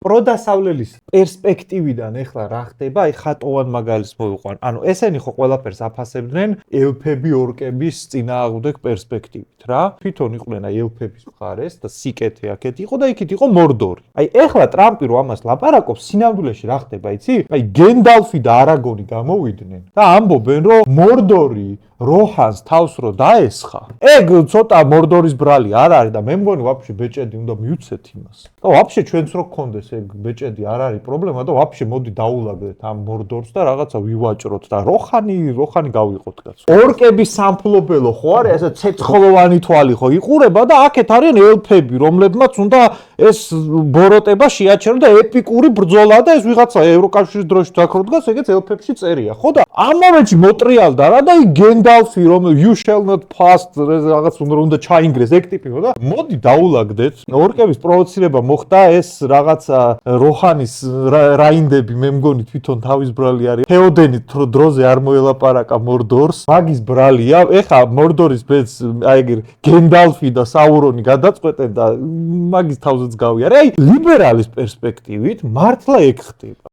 პროდასავლელის პერსპექტივიდან ეხლა რა ხდება, აი ხატოვან მაგალითს მოვიყვან. ანუ ესენი ხო ყველაფერს აფასებდნენ ელფები ორკების წინააღმდეგ პერსპექტივით რა. თვითონ იყვნენ აი ელფების მხარეს და სიკეთე აქეთ იყო და იქით იყო მორდორი. აი ეხლა ტრამპი რო ამას ლაპარაკობს, სინამდვილეში რა ხდება, იცი? აი გენდალფი და არაგონი გამოვიდნენ და ამბობენ რომ მორდორი როჰანს თავს რო დაესხა. ეგ ცოტა მორდორის ბრალი არ არის და მე მგონი ვაფშე ბეჭედი უნდა მიუცეთ იმას. და ვაფშე ჩვენც რო გქონდეს ეგ ბეჭედი არ არის პრობლემა და ვაფშე მოდი დაულაგდეთ ამ მორდორს და რაღაცა ვივაჭროთ და როხანი გავიყოთ კაცო. ორკების სამფლობელო ხო არის ესე ცეცხლოვანი თვალი ხო იყურება და აქეთ არიან ელფები, რომლებმაც უნდა ეს ბოროტება შეაჩერონ და ეპიკური ბრძოლა და ეს ვიღაცა ევროკავშირის დროში დაქრო დგას, ეგეც ელფებში წერია, ხო და ამ მომენტში მოტრიალდა რა და გენდალფი რომ you shall not pass რაღაც უნდა ჩაინგრეს ეგ ტიპი ხო და მოდი დაულაგდეთ. ორკების პროვოცირება მოხდა ეს რაღაცა როჰანის რაინდები მე მგონი თვითონ თავის ბრალი არის. თეოდენის დროზე არ მოელაპარაკა მორდორს. მაგის ბრალია. ეხა მორდორის ბედს აი გენდალფი და საურონი გადაწყვეტენ და მაგის თავზეც გავიარე. აი ლიბერალის პერსპექტივით მართლა ეგ ხდება.